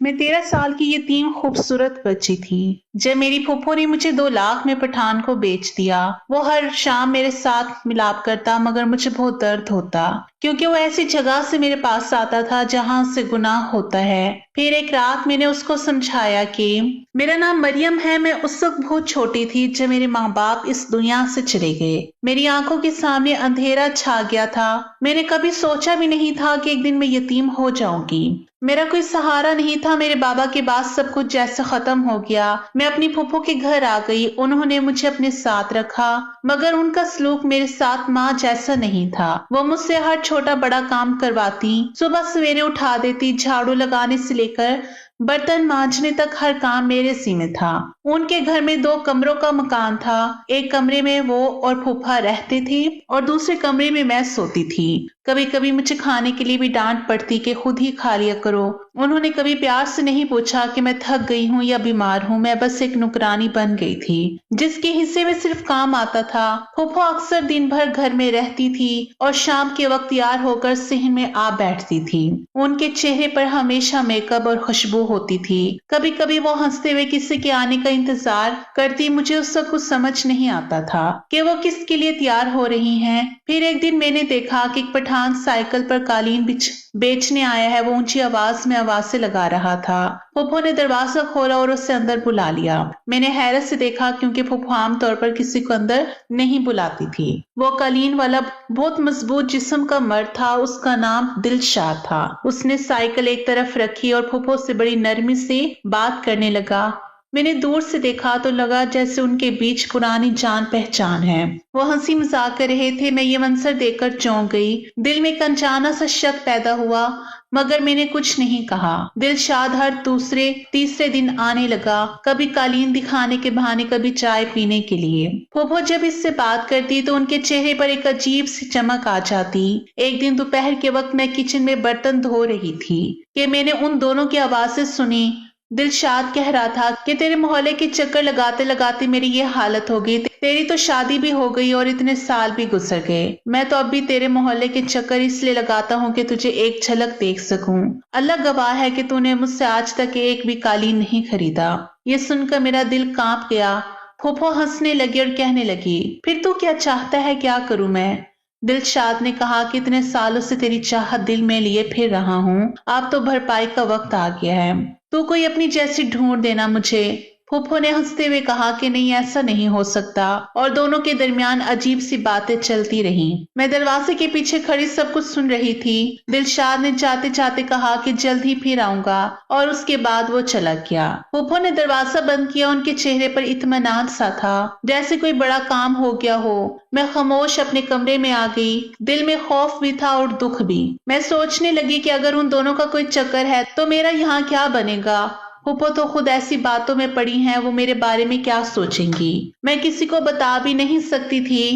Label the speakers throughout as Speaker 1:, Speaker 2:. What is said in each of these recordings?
Speaker 1: मैं 13 साल की यतीम खूबसूरत बच्ची थी जब मेरी फूफो ने मुझे 2 लाख में पठान को बेच दिया। वो हर शाम मेरे साथ मिलाप करता मगर मुझे बहुत दर्द होता क्योंकि वो ऐसी जगह से मेरे पास आता था जहां से गुनाह होता है। फिर एक रात मैंने उसको समझाया कि मेरा नाम मरियम है। मैं उस वक्त बहुत छोटी थी जब मेरे माँ बाप इस दुनिया से चले गए। मेरी आंखों के सामने अंधेरा छा गया था। मैंने कभी सोचा भी नहीं था कि एक दिन मैं यतीम हो जाऊंगी। मेरा कोई सहारा नहीं था। मेरे बाबा के बाद सब कुछ जैसे खत्म हो गया। मैं अपनी फूफो के घर आ गई। उन्होंने मुझे अपने साथ रखा मगर उनका सलूक मेरे साथ माँ जैसा नहीं था। वो मुझसे हर छोटा बड़ा काम करवाती, सुबह सवेरे उठा देती, झाड़ू लगाने से लेकर बर्तन मांजने तक हर काम मेरे ज़िम्मे था। उनके घर में 2 कमरों का मकान था। एक कमरे में वो और फूफा रहते थे और दूसरे कमरे में मैं सोती थी। कभी कभी मुझे खाने के लिए भी डांट पड़ती कि खुद ही खा लिया करो। उन्होंने कभी प्यार से नहीं पूछा कि मैं थक गई हूँ या बीमार हूँ। मैं बस एक नौकरानी बन गई थी जिसके हिस्से में सिर्फ काम आता था। फूफो अक्सर दिन भर घर में रहती थी और शाम के वक्त तैयार होकर सहन में आ बैठती थी। उनके चेहरे पर हमेशा मेकअप और खुशबू होती थी। कभी कभी वो हंसते हुए किसी के आने का इंतजार करती। मुझे उस वक्त कुछ समझ नहीं आता था कि वो किसके लिए तैयार हो रही हैं। फिर एक दिन मैंने देखा कि एक पठान साइकिल पर कालीन बेचने आया है। वो ऊंची आवाज में आवाज़ें लगा रहा था। फूफो ने दरवाजा खोला और उसे अंदर बुला लिया। मैंने हैरत से देखा क्योंकि फूफो आमतौर पर किसी को अंदर नहीं बुलाती थी। वो कालीन वाला बहुत मजबूत जिस्म का मर्द था। उसका नाम दिलशाद था। उसने साइकिल एक तरफ रखी और फूफो से बड़ी नरमी से बात करने लगा। मैंने दूर से देखा तो लगा जैसे उनके बीच पुरानी जान पहचान है। वो हंसी मजाक कर रहे थे। मैं ये मंजर देखकर चौंक गई। दिल में एक अनजाना सा शक पैदा हुआ मगर मैंने कुछ नहीं कहा। दिलशाद हर दूसरे तीसरे दिन आने लगा, कभी कालीन दिखाने के बहाने, कभी चाय पीने के लिए। फूफो जब इससे बात करती तो उनके चेहरे पर एक अजीब सी चमक आ जाती। एक दिन दोपहर के वक्त मैं किचन में बर्तन धो रही थी कि मैंने उन दोनों की आवाजें सुनी। दिलशाद कह रहा था कि तेरे मोहल्ले के चक्कर लगाते लगाते मेरी ये हालत हो गई। तेरी तो शादी भी हो गई और इतने साल भी गुजर गए। मैं तो अब भी तेरे मोहल्ले के चक्कर इसलिए लगाता हूँ कि तुझे एक झलक देख सकूं। अल्लाह गवाह है कि तूने मुझसे आज तक एक भी कालीन नहीं खरीदा। ये सुनकर मेरा दिल कांप गया। फूफो हंसने लगी और कहने लगी, फिर तू क्या चाहता है, क्या करूं मैं? दिलशाद ने कहा कि इतने सालों से तेरी चाहत दिल में लिए फिर रहा हूँ। अब तो भरपाई का वक्त आ गया है। तू कोई अपनी जैसी ढूंढ देना मुझे। फूफो ने हंसते हुए कहा कि नहीं, ऐसा नहीं हो सकता। और दोनों के दरमियान अजीब सी बातें चलती रहीं। मैं दरवाजे के पीछे खड़ी सब कुछ सुन रही थी। दिलशाद ने जाते जाते कहा कि जल्द ही फिर आऊंगा और उसके बाद वो चला गया। फूफो ने दरवाजा बंद किया। उनके चेहरे पर इत्मीनान सा था, जैसे कोई बड़ा काम हो गया हो। मैं खामोश अपने कमरे में आ गई। दिल में खौफ भी था और दुख भी। मैं सोचने लगी कि अगर उन दोनों का कोई चक्कर है तो मेरा यहाँ क्या बनेगा। फूफो तो खुद ऐसी बातों में पड़ी हैं, वो मेरे बारे में क्या सोचेंगी। मैं किसी को बता भी नहीं सकती थी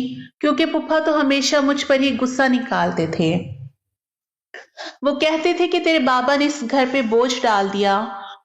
Speaker 1: क्योंकि फूफा तो हमेशा मुझ पर ही गुस्सा निकालते थे। वो कहते थे कि तेरे बाबा ने इस घर पे बोझ डाल दिया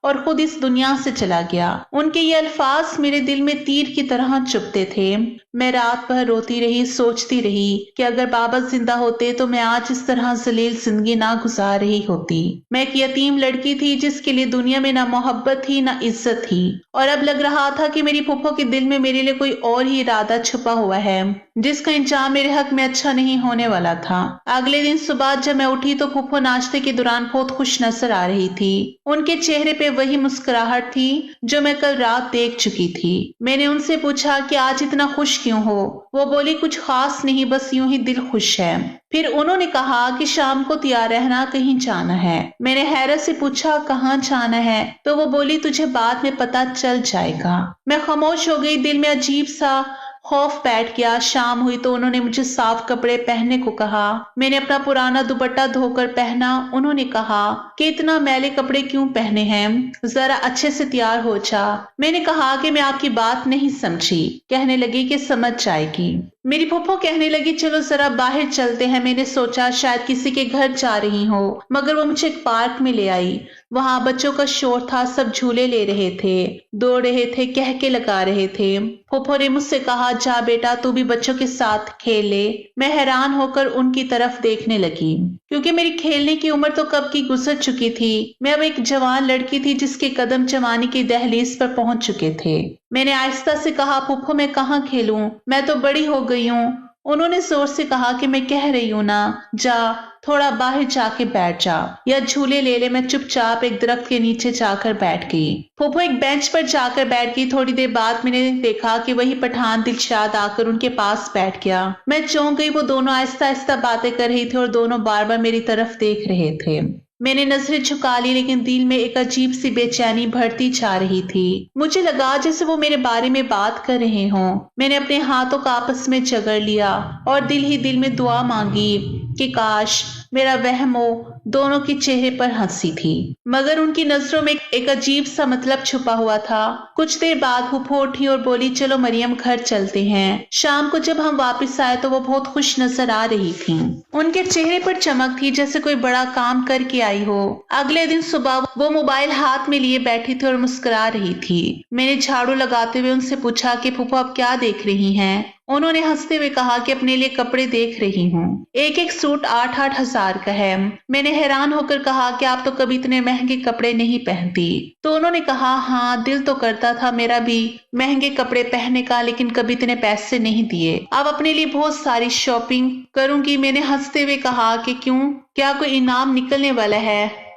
Speaker 1: और खुद इस दुनिया से चला गया। उनके ये अल्फाज मेरे दिल में तीर की तरह चुभते थे। मैं रात भर रोती रही, सोचती रही कि अगर बाबा जिंदा होते तो मैं आज इस तरह जलील जिंदगी ना गुजार रही होती। मैं एक यतीम लड़की थी जिसके लिए दुनिया में ना मोहब्बत थी ना इज्जत थी। और अब लग रहा था कि मेरी फूफो के दिल में मेरे लिए कोई और ही इरादा छुपा हुआ है जिसका इंजाम मेरे हक में अच्छा नहीं होने वाला था। अगले दिन सुबह जब मैं उठी तो फूफो नाश्ते के दौरान बहुत खुश नजर आ रही थी। उनके चेहरे पे वही मुस्कुराहट थी जो मैं कल रात देख चुकी थी। मैंने उनसे पूछा कि आज इतना खुश क्यों हो? वो बोली, कुछ खास नहीं, बस यूं ही दिल खुश है। फिर उन्होंने कहा कि शाम को तैयार रहना, कहीं जाना है। मैंने हैरत से पूछा, कहाँ जाना है? तो वो बोली, तुझे बाद में पता चल जाएगा। मैं खामोश हो गई। दिल में अजीब सा खौफ बैठ गया। शाम हुई तो उन्होंने मुझे साफ कपड़े पहनने को कहा। मैंने अपना पुराना दुपट्टा धोकर पहना। उन्होंने कहा कि इतना मैले कपड़े क्यों पहने हैं, जरा अच्छे से तैयार हो जा। मैंने कहा कि मैं आपकी बात नहीं समझी। कहने लगी कि समझ जाएगी। मेरी फूफो कहने लगी, चलो जरा बाहर चलते हैं। मैंने सोचा शायद किसी के घर जा रही हो, मगर वो मुझे एक पार्क में ले आई वहां बच्चों का शोर था, सब झूले ले रहे थे, दौड़ रहे थे, कह के लगा रहे थे। फूफो ने मुझसे कहा, जा बेटा तू भी बच्चों के साथ खेल ले। मैं हैरान होकर उनकी तरफ देखने लगी, क्योंकि मेरी खेलने की उम्र तो कब की गुजर चुकी थी। मैं अब एक जवान लड़की थी जिसके कदम जवानी की दहलीज पर पहुंच चुके थे। मैंने आहिस्ता से कहा, फूफो मैं कहाँ खेलूं, मैं तो बड़ी हो गई हूँ। उन्होंने जोर से कहा कि मैं कह रही हूं ना, जा थोड़ा बाहर जाके बैठ जा या झूले ले ले। मैं चुपचाप एक दरख्त के नीचे जाकर बैठ गई। फूफो एक बेंच पर जाकर बैठ गई। थोड़ी देर बाद मैंने देखा कि वही पठान दिलशाद आकर उनके पास बैठ गया। मैं चौंक गई। वो दोनों आहिस्ता आहिस्ता बातें कर रही थी और दोनों बार बार मेरी तरफ देख रहे थे। मैंने नजरें झुका ली, लेकिन दिल में एक अजीब सी बेचैनी बढ़ती जा रही थी। मुझे लगा जैसे वो मेरे बारे में बात कर रहे हों। मैंने अपने हाथों का आपस में जगड़ लिया और दिल ही दिल में दुआ मांगी कि काश मेरा वहम हो। दोनों के चेहरे पर हंसी थी, मगर उनकी नजरों में एक अजीब सा मतलब छुपा हुआ था। कुछ देर बाद फूफो उठी और बोली, चलो मरियम घर चलते हैं। शाम को जब हम वापस आए तो वो बहुत खुश नजर आ रही थी। उनके चेहरे पर चमक थी जैसे कोई बड़ा काम करके आई हो। अगले दिन सुबह वो मोबाइल हाथ में लिए बैठी थी और मुस्कुरा रही थी। मैंने झाड़ू लगाते हुए उनसे पूछा कि फूफो आप क्या देख रही हैं? उन्होंने हंसते हुए कहा कि अपने लिए कपड़े देख रही हूँ। एक एक सूट 8-8 हजार का है। मैंने हैरान होकर कहा कि आप तो कभी इतने महंगे कपड़े नहीं पहनती। तो उन्होंने कहा, हाँ दिल तो करता था मेरा भी महंगे कपड़े पहनने का, लेकिन कभी इतने पैसे नहीं दिए। अब अपने लिए बहुत सारी शॉपिंग करूंगी। मैंने हंसते हुए कहा कि क्यों, क्या कोई इनाम निकलने वाला है?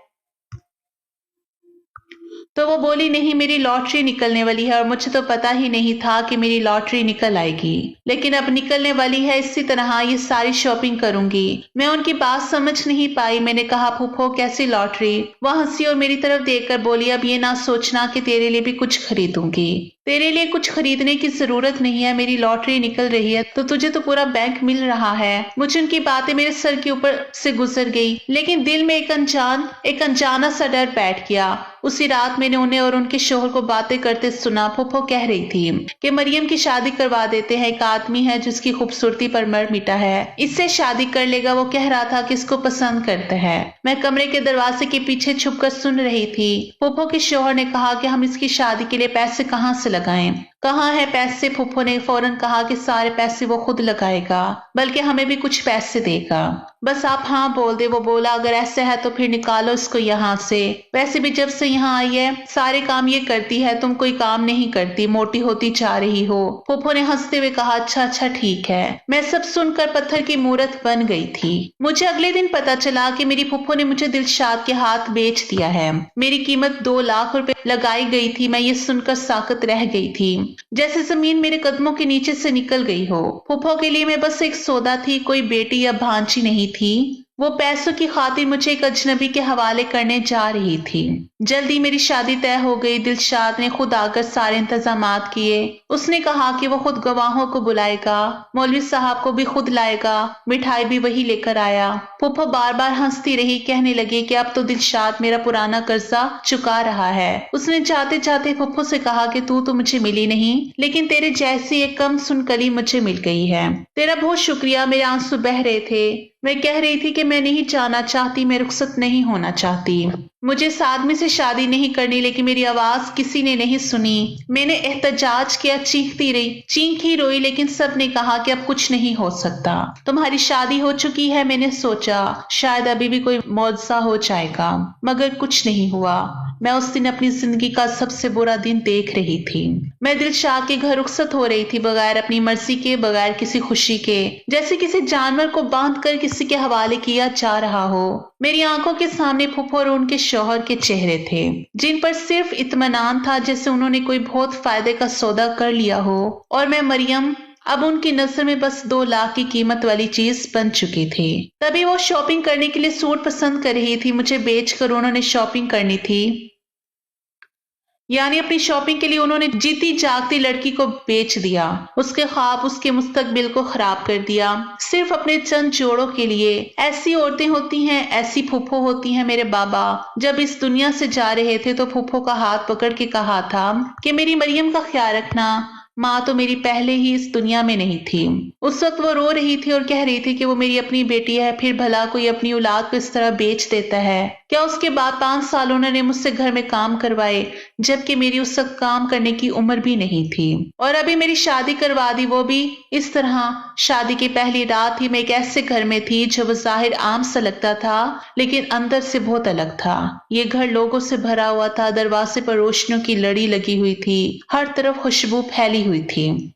Speaker 1: तो वो बोली, नहीं मेरी लॉटरी निकलने वाली है और मुझे तो पता ही नहीं था कि मेरी लॉटरी निकल आएगी, लेकिन अब निकलने वाली है। इसी तरह ये सारी शॉपिंग करूंगी। मैं उनकी बात समझ नहीं पाई। मैंने कहा, फूफो कैसी लॉटरी? वह हंसी और मेरी तरफ देखकर बोली, अब ये ना सोचना कि तेरे लिए भी कुछ खरीदूंगी। तेरे लिए कुछ खरीदने की जरूरत नहीं है। मेरी लॉटरी निकल रही है तो तुझे तो पूरा बैंक मिल रहा है। मुझे उनकी बातें मेरे सर के ऊपर से गुजर गई, लेकिन दिल में एक अनजाना सा डर बैठ गया। उसी रात मैंने उन्हें और उनके शोहर को बातें करते सुना। फूफो कह रही थी कि मरियम की शादी करवा देते हैं। एक आदमी है जिसकी खूबसूरती पर मर मिटा है, इससे शादी कर लेगा। वो कह रहा था कि इसको पसंद करता है। मैं कमरे के दरवाजे के पीछे छुपकर सुन रही थी। फूफो के शोहर ने कहा कि हम इसकी शादी के लिए पैसे कहाँ से लगाएं? कहाँ है पैसे? फूफो ने फौरन कहा कि सारे पैसे वो खुद लगाएगा, बल्कि हमें भी कुछ पैसे देगा। बस आप हाँ बोल दे। वो बोला, अगर ऐसा है तो फिर निकालो इसको यहाँ से। वैसे भी जब से यहाँ आई है सारे काम ये करती है, तुम कोई काम नहीं करती, मोटी होती जा रही हो। फूफो ने हंसते हुए कहा, अच्छा अच्छा ठीक है। मैं सब सुनकर पत्थर की मूरत बन गई थी। मुझे अगले दिन पता चला कि मेरी फूफो ने मुझे दिलशाद के हाथ बेच दिया है। मेरी कीमत 2 लाख रुपए लगाई गई थी। मैं ये सुनकर साकत रह गई थी, जैसे जमीन मेरे कदमों के नीचे से निकल गई हो। फूफो के लिए मैं बस एक सौदा थी, कोई बेटी या भांजी नहीं थी। वो पैसों की खातिर मुझे एक अजनबी के हवाले करने जा रही थी। जल्दी मेरी शादी तय हो गई। दिलशाद ने खुद आकर सारे इंतजामात किए। उसने कहा कि वो खुद गवाहों को बुलाएगा, मौलवी साहब को भी खुद लाएगा, मिठाई भी वही लेकर आया। फूफो बार बार हंसती रही, कहने लगी कि अब तो दिलशाद मेरा पुराना कर्जा चुका रहा है। उसने जाते जाते फूफो से कहा कि तू तो मुझे मिली नहीं, लेकिन तेरे जैसी एक कम सुन कली मुझे मिल गई है। तेरा बहुत शुक्रिया। मेरे आंसू बह रहे थे। मैं कह रही थी कि मैं नहीं जाना चाहती, मैं रुखसत नहीं होना चाहती, मुझे इस आदमी से शादी नहीं करनी, लेकिन मेरी आवाज किसी ने नहीं सुनी। मैंने एहतजाज किया, चीखी रोई, लेकिन सब ने कहा कि अब कुछ नहीं हो सकता। तुम्हारी शादी हो चुकी है। मैंने सोचा शायद अभी भी कोई मौजज़ा हो जाएगा, मगर कुछ नहीं हुआ। मैं उस दिन अपनी जिंदगी का सबसे बुरा दिन देख रही थी। मैं दिलशाद के घर रुखसत हो रही थी, बगैर अपनी मर्जी के, बगैर किसी खुशी के, जैसे किसी जानवर को बांध कर किसी के हवाले किया जा रहा हो। मेरी आंखों के सामने फूफो और उनके शौहर के चेहरे थे, जिन पर सिर्फ इत्मीनान था, जैसे उन्होंने कोई बहुत फायदे का सौदा कर लिया हो। और मैं मरियम अब उनकी नजर में बस 2 लाख की कीमत वाली चीज बन चुकी थी। तभी वो शॉपिंग करने के लिए सूट पसंद कर रही थी। मुझे बेचकर उन्होंने शॉपिंग करनी थी, यानी अपनी शॉपिंग के लिए उन्होंने जीती जागती लड़की को बेच दिया, उसके ख्वाब, उसके मुस्तकबिल को खराब कर दिया, सिर्फ अपने चंद जोड़ों के लिए। ऐसी औरतें होती हैं, ऐसी फूफो होती हैं। मेरे बाबा जब इस दुनिया से जा रहे थे तो फूफो का हाथ पकड़ के कहा था कि मेरी मरियम का ख्याल रखना। माँ तो मेरी पहले ही इस दुनिया में नहीं थी। उस वक्त वो रो रही थी और कह रही थी कि वो मेरी अपनी बेटी है, फिर भला कोई अपनी औलाद को इस तरह बेच देता है। क्या उसके बाद 5 साल उन्होंने मुझसे घर में काम करवाए, जबकि मेरी उस वक्त काम करने की उम्र भी नहीं थी। और अभी मेरी शादी करवा दी, वो भी इस तरह। शादी की पहली रात ही मैं एक ऐसे घर में थी जो ज़ाहिर आम सा लगता था, लेकिन अंदर से बहुत अलग था। ये घर लोगों से भरा हुआ था, दरवाजे पर रोशनियों की लड़ी लगी हुई थी, हर तरफ खुशबू फैली हुई थी।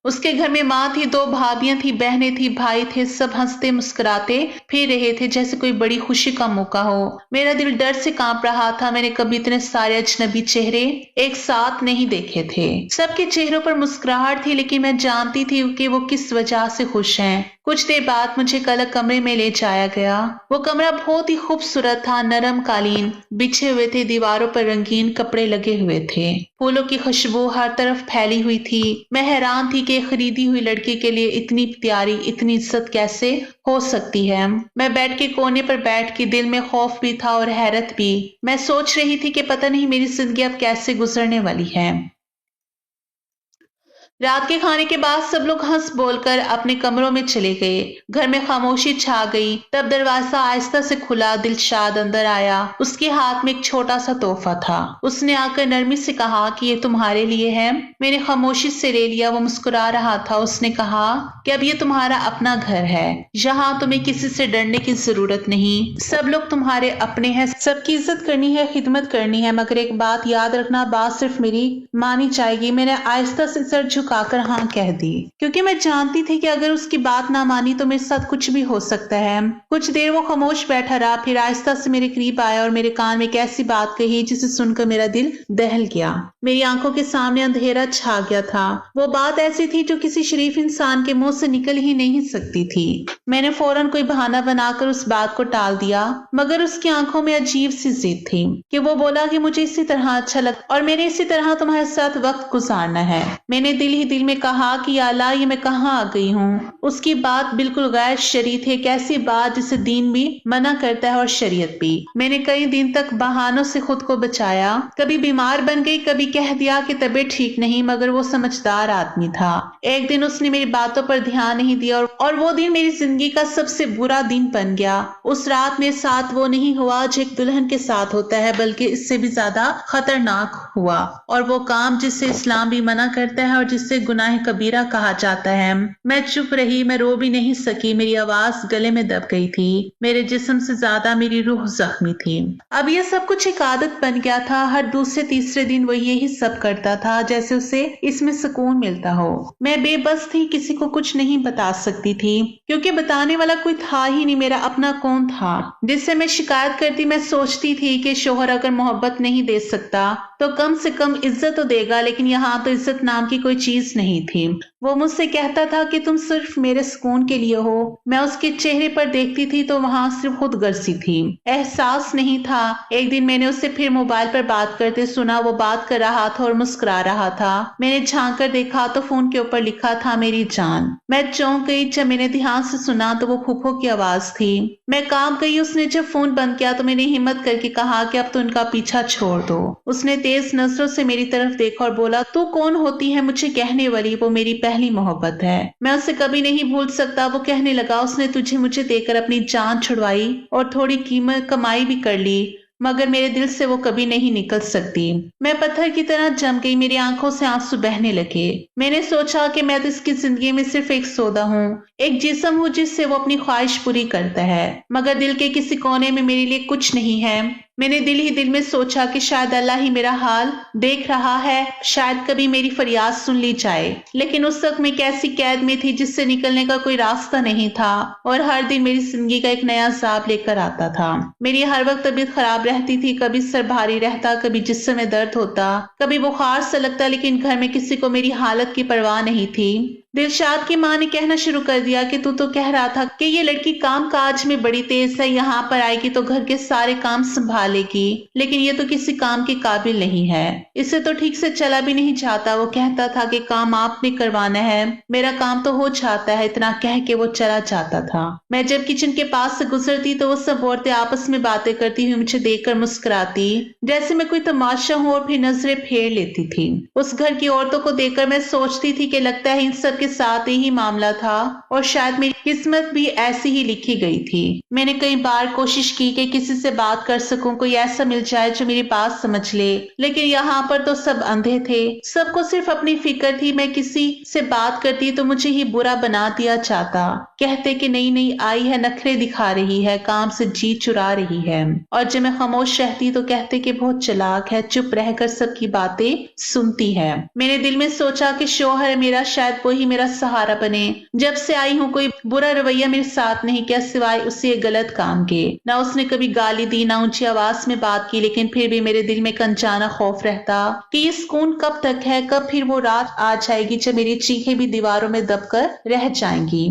Speaker 1: उसके घर में माँ थी, 2 भाभियां थी, बहनें थी, भाई थे, सब हंसते मुस्कुराते फिर रहे थे जैसे कोई बड़ी खुशी का मौका हो। मेरा दिल डर से कांप रहा था। मैंने कभी इतने सारे अजनबी चेहरे एक साथ नहीं देखे थे। सबके चेहरों पर मुस्कुराहट थी, लेकिन मैं जानती थी कि वो किस वजह से खुश हैं। कुछ देर बाद मुझे एक अलग कमरे में ले जाया गया। वो कमरा बहुत ही खूबसूरत था। नरम कालीन बिछे हुए थे, दीवारों पर रंगीन कपड़े लगे हुए थे, फूलों की खुशबू हर तरफ फैली हुई थी। मैं हैरान थी कि खरीदी हुई लड़की के लिए इतनी प्यारी, इतनी इज्जत कैसे हो सकती है। मैं बेड के कोने पर बैठ के दिल में खौफ भी था और हैरत भी। मैं सोच रही थी कि पता नहीं मेरी जिंदगी अब कैसे गुजरने वाली है। रात के खाने के बाद सब लोग हंस बोलकर अपने कमरों में चले गए। घर में खामोशी छा गई। तब दरवाजा आहिस्ता से खुला। दिलशाद अंदर आया। उसके हाथ में एक छोटा सा तोहफा था। उसने आकर नरमी से कहा कि ये तुम्हारे लिए है। मैंने खामोशी से ले लिया। वो मुस्कुरा रहा था। उसने कहा कि अब ये तुम्हारा अपना घर है, यहाँ तुम्हें किसी से डरने की जरूरत नहीं। सब लोग तुम्हारे अपने हैं, सबकी इज्जत करनी है, खिदमत करनी है, मगर एक बात याद रखना, बात सिर्फ मेरी मानी जाएगी। मैंने आहिस्ता से सर झुकाकर हाँ कह दी, क्योंकि मैं जानती थी कि अगर उसकी बात ना मानी तो मेरे साथ कुछ भी हो सकता है। कुछ देर वो खामोश बैठा रहा, फिर आहिस्ता से मेरे करीब आया और मेरे कान में एक ऐसी बात कही जिसे सुनकर मेरा दिल दहल गया। मेरी आंखों के सामने अंधेरा छा गया था। वो बात ऐसी थी जो किसी शरीफ इंसान के मुंह से निकल ही नहीं सकती थी। मैंने फौरन कोई बहाना बनाकर उस बात को टाल दिया, मगर उसकी आंखों में अजीब सी जिद थी कि वो बोला कि मुझे इसी तरह अच्छा लगता और मैंने इसी तरह तुम्हारे साथ वक्त गुजारना है। मैंने दिल ही दिल में कहा कि या अल्लाह, ये मैं कहाँ आ गई हूँ। उसकी बात बिल्कुल गैर शरई थी, एक ऐसी बात जिसे दीन भी मना करता है और शरीयत भी। मैंने कई दिन तक बहानों से खुद को बचाया। कभी बीमार बन गई, कभी कह दिया कि तबीयत ठीक नहीं, मगर वो समझदार आदमी था। एक दिन उसने मेरी बातों पर ध्यान नहीं दिया और वो दिन मेरी जिंदगी का सबसे बुरा दिन बन गया। उस रात मेरे साथ वो नहीं हुआ जो एक दुल्हन के साथ होता है, बल्कि इससे भी ज्यादा खतरनाक हुआ, और वो काम जिससे इस्लाम भी मना करता है और जिससे गुनाह कबीरा कहा जाता है। मैं चुप रही, मैं रो भी नहीं सकी। मेरी आवाज गले में दब गई थी। मेरे जिस्म से ज्यादा मेरी रूह जख्मी थी। अब यह सब कुछ एक आदत बन गया था। हर दूसरे तीसरे दिन वो यही सब करता था, जैसे उसे इसमें सुकून मिलता हो। मैं बेबस थी, किसी को कुछ नहीं बता सकती थी, क्योंकि बताने वाला कोई था ही नहीं। मेरा अपना कौन था जिससे मैं शिकायत करती? मैं सोचती थी कि शोहर अगर मोहब्बत नहीं दे सकता तो कम से कम इज्जत तो देगा, लेकिन यहाँ तो इज्जत नाम की कोई चीज नहीं थी। वो मुझसे कहता था कि तुम सिर्फ मेरे सुकून के लिए हो। मैं उसके चेहरे पर देखती थी तो वहां सिर्फ खुद गर्जी थी, एहसास नहीं था। एक दिन मैंने उससे फिर मोबाइल पर बात करते सुना। वो बात कर रहा था और मुस्कुरा रहा था। मैंने झांक कर देखा तो फोन के ऊपर लिखा था मेरी जान। मैं चौंक गई। जब मैंने ध्यान से सुना तो वो फूफो की आवाज थी। मैं कांप गई। उसने जब फोन बंद किया तो मैंने हिम्मत करके कहा कि अब तो उनका पीछा छोड़ दो। उसने तेज नजरों से मेरी तरफ देखा और बोला, तू कौन होती है मुझे कहने वाली? वो मेरी पहली मोहब्बत है, मैं उसे कभी नहीं भूल सकता। वो कहने लगा, उसने तुझे मुझे देकर अपनी जान छुड़वाई और थोड़ी कीमत कमाई भी कर ली, मगर मेरे दिल से वो कभी नहीं निकल सकती। मैं पत्थर की तरह जम गई। मेरी आंखों से आंसू बहने लगे। मैंने सोचा कि मैं तो इसकी जिंदगी में सिर्फ एक सौदा हूँ, एक जिस्म हूँ जिससे वो अपनी ख्वाहिश पूरी करता है, मगर दिल के किसी कोने में मेरे लिए कुछ नहीं है। मैंने दिल ही दिल में सोचा कि शायद अल्लाह ही मेरा हाल देख रहा है, शायद कभी मेरी फरियाद सुन ली जाए। लेकिन उस वक्त मैं एक ऐसी कैद में थी जिससे निकलने का कोई रास्ता नहीं था, और हर दिन मेरी जिंदगी का एक नया अज़ाब लेकर आता था। मेरी हर वक्त तबीयत खराब रहती थी, कभी सर भारी रहता, कभी जिस्म में दर्द होता, कभी बुखार सा लगता, लेकिन घर में किसी को मेरी हालत की परवाह नहीं थी। दिलशाद की माँ ने कहना शुरू कर दिया कि तू तो कह रहा था कि ये लड़की काम काज में बड़ी तेज है, यहाँ पर आएगी तो घर के सारे काम संभालेगी, लेकिन ये तो किसी काम के काबिल नहीं है, इससे तो ठीक से चला भी नहीं जाता। वो कहता था कि काम आपने करवाना है, मेरा काम तो हो जाता है। इतना कह के वो चला जाता था। मैं जब किचन के पास से गुजरती तो वो सब औरतें आपस में बातें करती हुई मुझे देखकर मुस्कुराती, जैसे मैं कोई तमाशा हूँ, और फिर नजरें फेर लेती थी। उस घर की औरतों को देखकर मैं सोचती थी कि लगता है इन सब के साथ यही मामला था और शायद मेरी किस्मत भी ऐसी ही लिखी गई थी। मैंने कई बार कोशिश की कि किसी से बात कर सकूं, कोई ऐसा मिल जाए जो मेरी बात समझ ले, लेकिन यहाँ पर तो सब अंधे थे। सबको सिर्फ अपनी फिक्र थी। मैं किसी से बात करती तो मुझे ही बुरा बना दिया जाता। कहते कि नई नई आई है, नखरे दिखा रही है, काम से जी चुरा रही है। और जब मैं खामोश रहती तो कहते कि बहुत चालाक है, चुप रहकर सबकी बातें सुनती है। मैंने दिल में सोचा कि शौहर मेरा शायद वही मेरा सहारा बने। जब से आई हूँ कोई बुरा रवैया मेरे साथ नहीं किया सिवाय उससे गलत काम के। ना उसने कभी गाली दी, ना ऊंची आवाज में बात की, लेकिन फिर भी मेरे दिल में एक अनजाना खौफ रहता कि ये सुकून कब तक है, कब फिर वो रात आ जाएगी जब मेरी चीखें भी दीवारों में दबकर रह जाएंगी।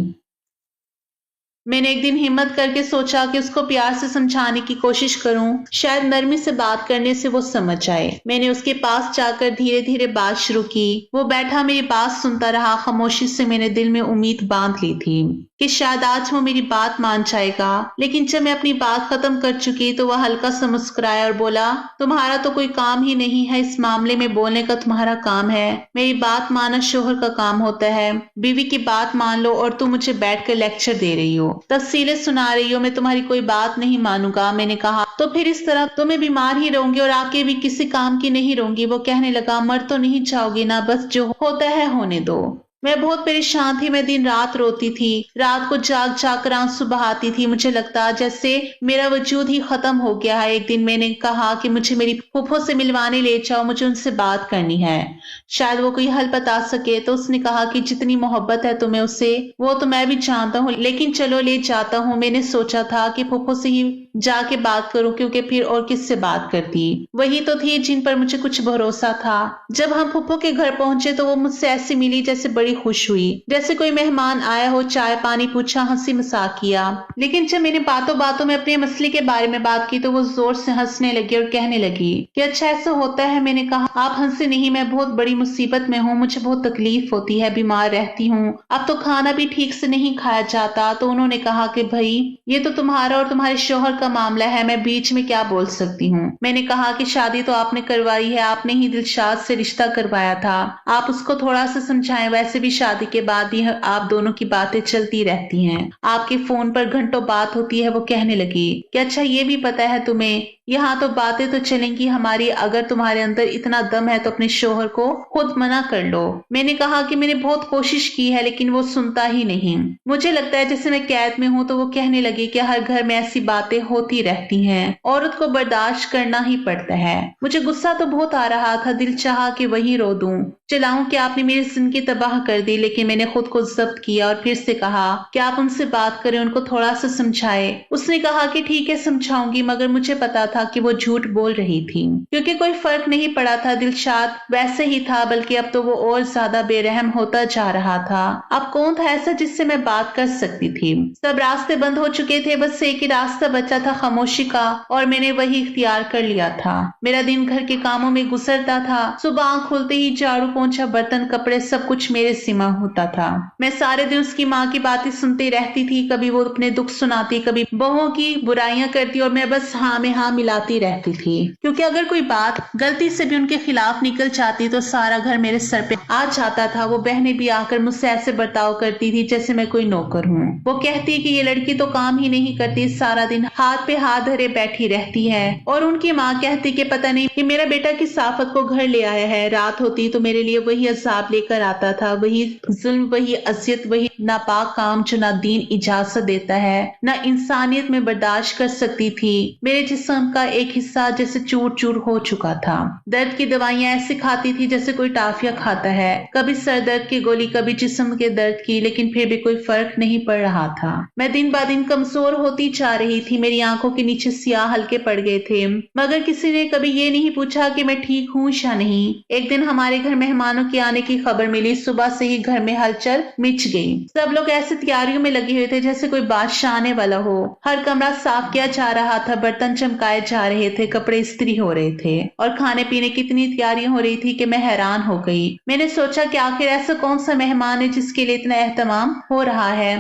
Speaker 1: मैंने एक दिन हिम्मत करके सोचा कि उसको प्यार से समझाने की कोशिश करूं, शायद नरमी से बात करने से वो समझ जाए। मैंने उसके पास जाकर धीरे धीरे बात शुरू की। वो बैठा मेरी बात सुनता रहा। खामोशी से मैंने दिल में उम्मीद बांध ली थी कि शायद आज वो मेरी बात मान जाएगा, लेकिन जब मैं अपनी बात खत्म कर चुकी तो वह हल्का सा मुस्कुराया और बोला, तुम्हारा तो कोई काम ही नहीं है, इस मामले में बोलने का तुम्हारा काम है। मेरी बात मानना शोहर का काम होता है। बीवी की बात मान लो और तुम मुझे बैठकर लेक्चर दे रही हो, तफसीलें सुना रही हो। मैं तुम्हारी कोई बात नहीं मानूंगा। मैंने कहा, तो फिर इस तरह तो मैं बीमार ही रहूंगी और आके भी किसी काम की नहीं रहूंगी। वो कहने लगा, मर तो नहीं जाओगी ना, बस जो होता है होने दो। मैं बहुत परेशान थी। मैं दिन रात रोती थी, रात को जाग जाग कर आंसू बहाती थी। मुझे लगता जैसे मेरा वजूद ही खत्म हो गया है। एक दिन मैंने कहा कि मुझे मेरी फूफो से मिलवाने ले जाओ, मुझे उनसे बात करनी है, शायद वो कोई हल बता सके। तो उसने कहा कि जितनी मोहब्बत है तुम्हें उससे वो तो मैं भी जानता हूँ, लेकिन चलो ले जाता हूँ। मैंने सोचा था कि फूफो से ही जाके बात करूं, क्योंकि फिर और किससे बात करती। वही तो थी जिन पर मुझे कुछ भरोसा था। जब हम फूफो के घर पहुंचे तो वो मुझसे ऐसी मिली जैसे बड़ी खुश हुई, जैसे कोई मेहमान आया हो, चाय पानी पूछा, हंसी मजाक किया। लेकिन जब मैंने बातों बातों में अपने मसले के बारे में बात की तो वो जोर से हंसने लगी और कहने लगी कि अच्छा ऐसा होता है। मैंने कहा, आप हंसे नहीं, मैं बहुत बड़ी मुसीबत में हूँ, मुझे बहुत तकलीफ होती है, बीमार रहती हूँ, अब तो खाना भी ठीक से नहीं खाया जाता। तो उन्होंने कहा कि भाई ये तो तुम्हारा और तुम्हारे शौहर का मामला है, मैं बीच में क्या बोल सकती हूँ। मैंने कहा कि शादी तो आपने करवाई है, आपने ही दिलशाद से रिश्ता करवाया था, आप उसको थोड़ा सा समझाएं। वैसे भी शादी के बाद ही आप दोनों की बातें चलती रहती हैं, आपके फोन पर घंटों बात होती है। वो कहने लगी कि अच्छा ये भी पता है तुम्हें, यहाँ तो बातें तो चलेंगी हमारी, अगर तुम्हारे अंदर इतना दम है तो अपने शोहर को खुद मना कर लो। मैंने कहा कि मैंने बहुत कोशिश की है लेकिन वो सुनता ही नहीं। मुझे लगता है जैसे मैं कैद में हूँ। तो वो कहने लगी कि हर घर में ऐसी बातें होती रहती हैं, औरत को बर्दाश्त करना ही पड़ता है। मुझे गुस्सा तो बहुत आ रहा था, दिल चाहा कि वही रो दूं, चिल्लाऊं कि आपने मेरी जिंदगी तबाह कर दी, लेकिन मैंने खुद को जब्त किया और फिर से कहा कि आप उनसे बात करें, उनको थोड़ा सा समझाए। उसने कहा कि ठीक है समझाऊंगी, मगर मुझे पता था कि वो झूठ बोल रही थी, क्योंकि कोई फर्क नहीं पड़ा था। दिलशाद वैसे ही था, बल्कि अब तो वो और ज्यादा बेरहम होता जा रहा था। अब कौन था ऐसा जिससे मैं बात कर सकती थी? सब रास्ते बंद हो चुके थे, बस एक ही रास्ता बचा था, खामोशी का, और मैंने वही इख्तियार कर लिया था। मेरा दिन घर के कामों में गुजरता था। सुबह आंख खुलते ही झाड़ू पोंछा, बर्तन, कपड़े, सब कुछ मेरे सीमा होता था। मैं सारे दिन उसकी माँ की बातें सुनती रहती थी। कभी वो अपने दुख सुनाती, कभी बहुओं की बुराइयां करती, और मैं बस हाँ में हाँ मिलाती रहती थी, क्योंकि अगर कोई बात गलती से भी उनके खिलाफ निकल जाती तो सारा घर मेरे सर पे आ जाता था। वो बहनें भी आकर मुझसे ऐसे बर्ताव करती थी जैसे मैं कोई नौकर हूँ। वो कहती कि ये लड़की तो काम ही नहीं करती, सारा दिन हाथ पे हाथ धरे बैठी रहती है। और उनकी माँ कहती कि पता नहीं कि मेरा बेटा किस आफत को घर ले आया है। रात होती तो मेरे लिए वही अजाब लेकर आता था, वही जुल्म, वही अजियत, वही नापाक काम जो ना दीन इजाजत देता है ना इंसानियत में बर्दाश्त कर सकती थी। मेरे जिस्म का एक हिस्सा जैसे चूर चूर हो चुका था। दर्द की दवाइयां ऐसे खाती थी जैसे कोई टाफिया खाता है, कभी सर दर्द की गोली, कभी जिस्म के दर्द की, लेकिन फिर भी कोई फर्क नहीं पड़ रहा था। मैं दिन ब दिन कमजोर होती जा रही थी। मेरी आंखों के नीचे सियाह हल्के पड़ गए थे, मगर किसी ने कभी ये नहीं पूछा कि मैं ठीक हूँ या नहीं। एक दिन हमारे घर मेहमानों के आने की खबर मिली। सुबह से ही घर में हलचल मच गई। सब लोग ऐसे तैयारियों में लगे हुए थे जैसे कोई बादशाह आने वाला हो। हर कमरा साफ किया जा रहा था, बर्तन चमकाए जा रहे थे, कपड़े इस्त्री हो रहे थे, और खाने पीने की इतनी तैयारियां हो रही थी कि मैं हैरान हो गई। मैंने सोचा कि आखिर ऐसा कौन सा मेहमान है जिसके लिए इतना एहतमाम हो रहा है।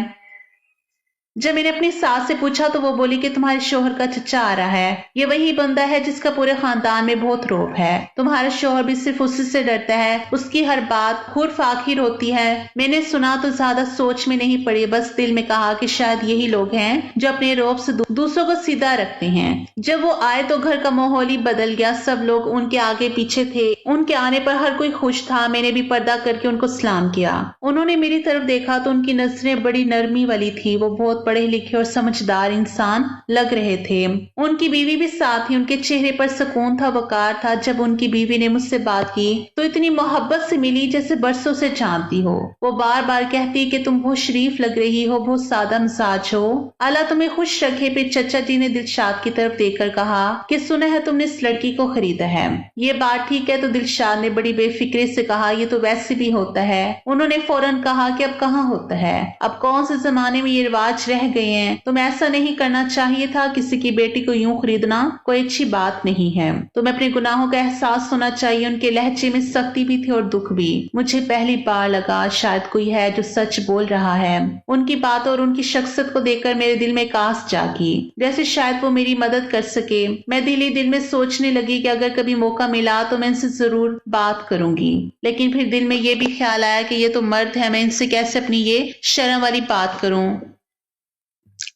Speaker 1: जब मैंने अपनी सास से पूछा तो वो बोली कि तुम्हारे शोहर का चचा आ रहा है, ये वही बंदा है जिसका पूरे खानदान में बहुत रौब है। तुम्हारा शोहर भी सिर्फ उसी से डरता है, उसकी हर बात खुर आखिर होती है। मैंने सुना तो ज्यादा सोच में नहीं पड़ी, बस दिल में कहा कि शायद यही लोग हैं जो अपने रौब से दूसरों को सीधा रखते हैं। जब वो आए तो घर का माहौल ही बदल गया, सब लोग उनके आगे पीछे थे। उनके आने पर हर कोई खुश था। मैंने भी पर्दा करके उनको सलाम किया। उन्होंने मेरी तरफ देखा तो उनकी नजरें बड़ी नरमी वाली थी। वो बहुत पढ़े लिखे और समझदार इंसान लग रहे थे। उनकी बीवी भी साथ ही, उनके चेहरे पर सुकून था, वकार था। जब उनकी बीवी ने मुझसे बात की तो इतनी मोहब्बत से मिली जैसे बरसों से जानती हो। वो बार बार कहती कि तुम बहुत शरीफ लग रही हो, बहुत सादा मिजाज हो, अल्लाह तुम्हें खुश रखे। फिर चचा जी ने दिलशाद की तरफ देखकर कहा कि सुना है तुमने इस लड़की को खरीदा है, ये बात ठीक है? तो दिलशाद ने बड़ी बेफिक्री से कहा ये तो वैसे भी होता है। उन्होंने फौरन कहा कि अब कहाँ होता है, अब कौन से जमाने में ये रिवाज रह गए हैं। तुम्हें ऐसा नहीं करना चाहिए था, किसी की बेटी को यूं खरीदना कोई अच्छी बात नहीं है। तुम्हें अपने गुनाहों का एहसास होना चाहिए। उनके लहजे में सख्ती भी थी और दुख भी। मुझे पहली बार लगा शायद कोई है जो सच बोल रहा है। उनकी बातों और उनकी शख्सियत को देखकर मेरे दिल में कास जागी, जैसे शायद वो मेरी मदद कर सके। मैं दिल ही दिल में सोचने लगी कि अगर कभी मौका मिला तो मैं इनसे जरूर बात करूंगी। लेकिन फिर दिल में ये भी ख्याल आया कि ये तो मर्द है, मैं इनसे कैसे अपनी ये शर्म वाली बात करूं।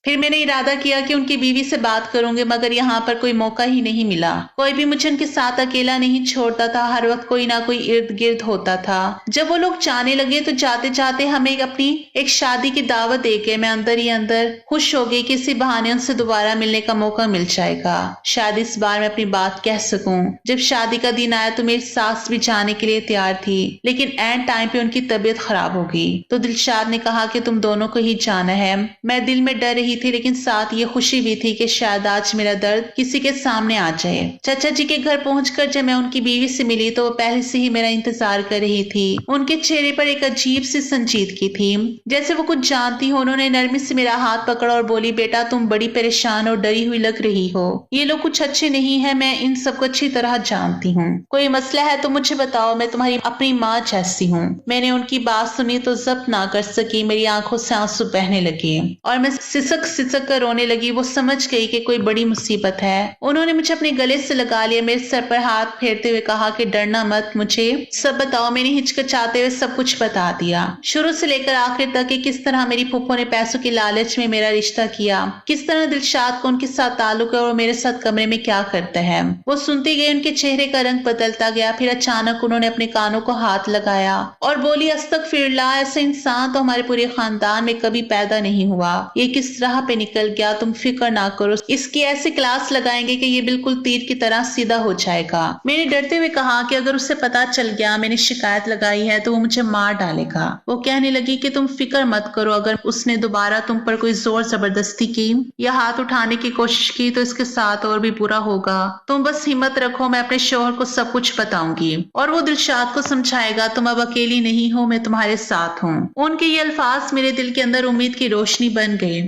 Speaker 1: फिर मैंने इरादा किया कि उनकी बीवी से बात करूंगी, मगर यहाँ पर कोई मौका ही नहीं मिला। कोई भी मुझे उनके साथ अकेला नहीं छोड़ता था। हर वक्त कोई ना कोई इर्द गिर्द होता था। जब वो लोग जाने लगे तो जाते जाते हमें अपनी एक शादी की दावत देके मैं अंदर ही अंदर खुश हो गई कि इसी बहाने उनसे दोबारा मिलने का मौका मिल जाएगा। शायद इस बार मैं अपनी बात कह सकूं। जब शादी का दिन आया तो मेरी सास भी जाने के लिए तैयार थी, लेकिन एंड टाइम पे उनकी तबीयत खराब हो गई। तो दिलशाद ने कहा कि तुम दोनों को ही जाना है। मैं दिल में डर रही थी, लेकिन साथ ये खुशी भी थी कि शायद आज मेरा दर्द किसी के सामने आ जाए। चाचा जी के घर पहुंचकर जब मैं उनकी बीवी से मिली तो वो पहले से ही मेरा इंतजार कर रही थी। उनके चेहरे पर एक अजीब सी संजीदगी थी, जैसे वो कुछ जानती हो। उन्होंने नरमी से मेरा हाथ पकड़ा और बोली, बेटा तुम बड़ी परेशान और डरी हुई लग रही हो। ये लोग कुछ अच्छे नहीं है, मैं इन सबको अच्छी तरह जानती हूँ। कोई मसला है तो मुझे बताओ, मैं तुम्हारी अपनी माँ जैसी हूँ। मैंने उनकी बात सुनी तो जब्त ना कर सकी, मेरी आंखों से आंसू बहने लगे और मैं सिसक कर रोने लगी। वो समझ गई कि कोई बड़ी मुसीबत है। उन्होंने मुझे अपने गले से लगा लिया, मेरे सर पर हाथ फेरते हुए कहा कि डरना मत, मुझे सब बताओ। मैंने हिचकिचाते हुए सब कुछ बता दिया, शुरू से लेकर आखिर तक कि किस तरह मेरी फूफो ने पैसों की लालच में मेरा रिश्ता किया, किस तरह दिलशाद को उनके साथ ताल्लुक है और मेरे साथ कमरे में क्या करता है। वो सुनती गई, उनके चेहरे का रंग बदलता गया। फिर अचानक उन्होंने अपने कानों को हाथ लगाया और बोली, अस्तगफिरुल्लाह, ऐसा इंसान तो हमारे पूरे खानदान में कभी पैदा नहीं हुआ। ये किस राह पे निकल गया, तुम फिक्र ना करो, इसकी ऐसी क्लास लगाएंगे कि ये बिल्कुल तीर की तरह सीधा हो जाएगा। मैंने डरते हुए कहा कि अगर उसे पता चल गया मैंने शिकायत लगाई है तो वो मुझे मार डालेगा। वो कहने लगी कि तुम फिक्र मत करो, अगर उसने दोबारा तुम पर कोई जोर जबरदस्ती की या हाथ उठाने की कोशिश की तो इसके साथ और भी बुरा होगा। तुम बस हिम्मत रखो, मैं अपने शोहर को सब कुछ बताऊंगी और वो दिलशाद को समझाएगा तुम अब अकेली नहीं हो, मैं तुम्हारे साथ हूँ। उनके ये अल्फाज मेरे दिल के अंदर उम्मीद की रोशनी बन गए।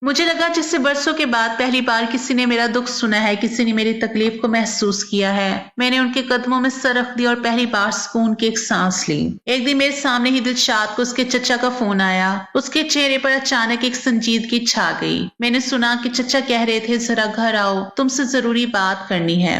Speaker 1: मुझे लगा जैसे बरसों के बाद पहली बार किसी ने मेरा दुख सुना है, किसी ने मेरी तकलीफ को महसूस किया है। मैंने उनके कदमों में सर रख दिया और पहली बार सुकून की एक सांस ली। एक दिन मेरे सामने ही दिलशाद को उसके चचा का फोन आया। उसके चेहरे पर अचानक एक संजीदगी छा गई। मैंने सुना कि चचा कह रहे थे जरा घर आओ, तुमसे जरूरी बात करनी है।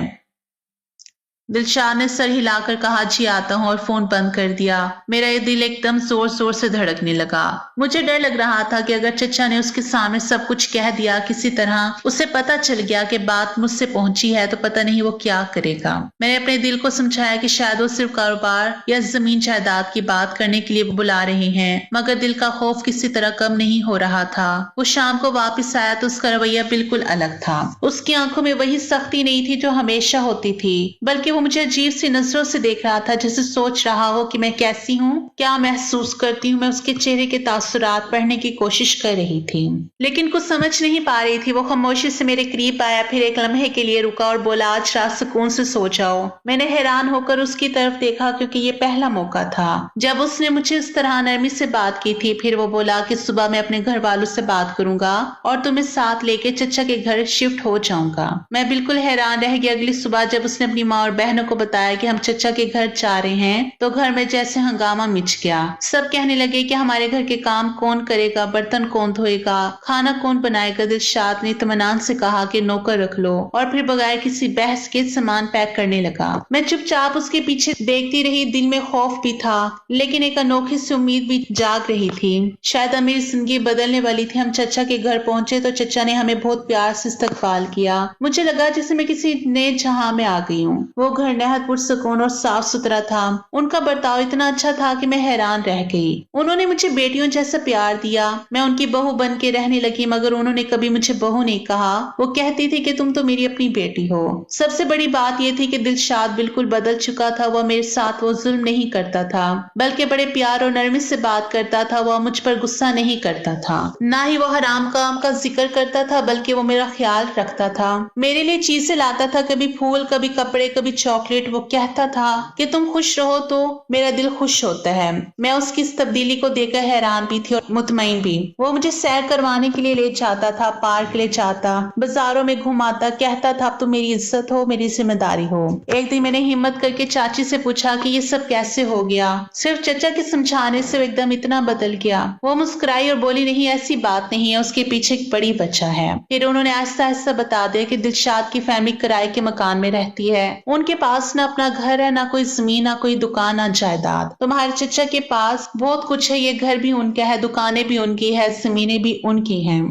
Speaker 1: दिलशाद ने सर हिलाकर कहा, जी आता हूँ, और फोन बंद कर दिया। मेरा ये दिल एकदम जोर जोर से धड़कने लगा। मुझे डर लग रहा था कि अगर चचा ने उसके सामने सब कुछ कह दिया, किसी तरह उसे पता चल गया कि बात मुझसे पहुंची है, तो पता नहीं वो क्या करेगा। मैंने अपने दिल को समझाया कि शायद वो सिर्फ कारोबार या जमीन जायदाद की बात करने के लिए बुला रहे हैं, मगर दिल का खौफ किसी तरह कम नहीं हो रहा था। वो शाम को वापिस आया तो उसका रवैया बिल्कुल अलग था। उसकी आंखों में वही सख्ती नहीं थी जो हमेशा होती थी, बल्कि वो मुझे अजीब सी नजरों से देख रहा था, जैसे सोच रहा हो कि मैं कैसी हूँ, क्या महसूस करती हूँ। मैं उसके चेहरे के तासुरात पढ़ने की कोशिश कर रही थी, लेकिन कुछ समझ नहीं पा रही थी। वो खामोशी से मेरे करीब आया, फिर एक लम्हे के लिए रुका और बोला, आज रात सुकून से सो जाओ। मैंने हैरान होकर उसकी तरफ देखा, क्योंकि ये पहला मौका था जब उसने मुझे इस तरह नरमी से बात की थी। फिर वो बोला कि सुबह मैं अपने घर वालों से बात करूंगा और तुम्हें साथ लेके चचा के घर शिफ्ट हो जाऊंगा। मैं बिल्कुल हैरान रह गई। अगली सुबह जब उसने अपनी माँ और बहनों को बताया कि हम चचा के घर जा रहे हैं तो घर में जैसे हंगामा मच गया। सब कहने लगे कि हमारे घर के काम कौन करेगा, बर्तन कौन धोएगा, खाना कौन बनाएगा। दिलशाद ने इत्मीनान से कहा कि नौकर रख लो और फिर बगैर किसी बहस के सामान पैक करने लगा। मैं चुपचाप उसके पीछे देखती रही। दिल में खौफ भी था लेकिन एक अनोखी सी उम्मीद भी जाग रही थी। शायद मेरी जिंदगी बदलने वाली थी। हम चचा के घर पहुंचे तो चचा ने हमें बहुत प्यार से इस्तकबाल किया। मुझे लगा जैसे मैं किसी नए जहां में आ गई हूँ। वो घर नहायत पुरसुकून और साफ सुथरा था। उनका बर्ताव इतना अच्छा था कि मैं हैरान रह गई। उन्होंने मुझे बेटियों जैसा प्यार दिया। मैं उनकी बहू बन के रहने लगी मगर उन्होंने कभी मुझे बहू नहीं कहा। वो कहती थी कि तुम तो मेरी अपनी बेटी हो। सबसे बड़ी बात यह थी कि दिलशाद बिल्कुल बदल चुका था। वह मेरे साथ वो जुल्म नहीं करता था बल्कि बड़े प्यार और नरमी से बात करता था। वह मुझ पर गुस्सा नहीं करता था, ना ही वो हराम काम का जिक्र करता था बल्कि वो मेरा ख्याल रखता था। मेरे लिए चीजें लाता था, कभी फूल, कभी कपड़े, कभी चॉकलेट। वो कहता था कि तुम खुश रहो तो मेरा दिल खुश होता है। मैं उसकी इस तब्दीली को देखकर हैरान भी थी और मुतमईन भी। वो मुझे सैर करवाने के लिए ले जाता था, पार्क ले जाता, बाजारों में घुमाता, कहता था अब तुम मेरी इज्जत हो, मेरी जिम्मेदारी हो। एक दिन मैंने हिम्मत करके चाची से पूछा कि ये सब कैसे हो गया। सिर्फ चचा के समझाने से वो एकदम इतना बदल गया। वो मुस्कुराई और बोली नहीं, ऐसी बात नहीं है, उसके पीछे एक बड़ी वजह है। फिर उन्होंने आहिस्ता आहिस्ता बता दिया कि दिलशाद की फैमिली किराए के मकान में रहती है। उनके पास ना अपना घर है, ना कोई जमीन, ना कोई दुकान, ना जायदाद। तुम्हारे चचा के पास बहुत कुछ है। ये घर भी उनका है, दुकानें भी उनकी है, जमीनें भी उनकी हैं।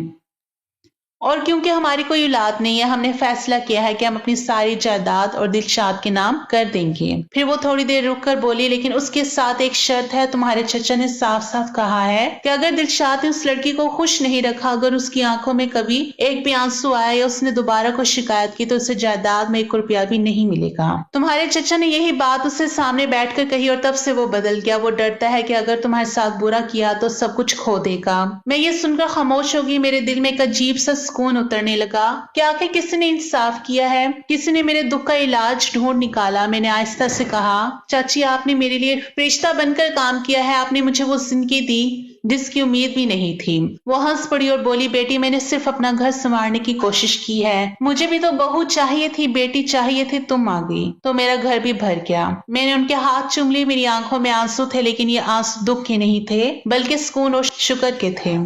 Speaker 1: और क्योंकि हमारी कोई औलाद नहीं है, हमने फैसला किया है कि हम अपनी सारी जायदाद और दिलशाद के नाम कर देंगे। फिर वो थोड़ी देर रुककर बोली, लेकिन उसके साथ एक शर्त है। तुम्हारे चचा ने साफ साफ कहा है कि अगर दिलशाद ने उस लड़की को खुश नहीं रखा, अगर उसकी आंखों में कभी एक भी आंसू आया या उसने दोबारा को शिकायत की तो उसे जायदाद में 1 रुपया भी नहीं मिलेगा। तुम्हारे चचा ने यही बात उससे सामने बैठकर कही और तब से वो बदल गया। वो डरता है कि अगर तुम्हारे साथ बुरा किया तो सब कुछ खो देगा। मैं ये सुनकर खामोश होगी। मेरे दिल में एक अजीब सा सुकून उतरने लगा कि आखिर किसी ने इंसाफ किया है, किसी ने मेरे दुख का इलाज ढूंढ निकाला। मैंने आहिस्ता से कहा, चाची आपने मेरे लिए फरिश्ता बनकर काम किया है। आपने मुझे वो जिंदगी दी जिसकी उम्मीद भी नहीं थी। वो हंस पड़ी और बोली, बेटी मैंने सिर्फ अपना घर संवारने की कोशिश की है। मुझे भी तो बहू चाहिए थी, बेटी चाहिए थी, तुम आ गई तो मेरा घर भी भर गया। मैंने उनके हाथ चूम लिए। मेरी आंखों में आंसू थे लेकिन ये आंसू दुख के नहीं थे बल्कि सुकून और शुक्र के थे।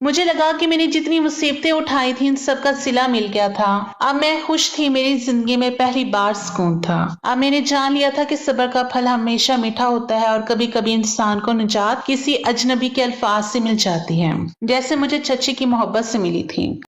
Speaker 1: मुझे लगा कि मैंने जितनी मुसीबतें उठाई थी इन सब का सिला मिल गया था। अब मैं खुश थी। मेरी जिंदगी में पहली बार सुकून था। अब मैंने जान लिया था कि सब्र का फल हमेशा मीठा होता है और कभी कभी इंसान को निजात किसी अजनबी के अल्फाज से मिल जाती है, जैसे मुझे चची की मोहब्बत से मिली थी।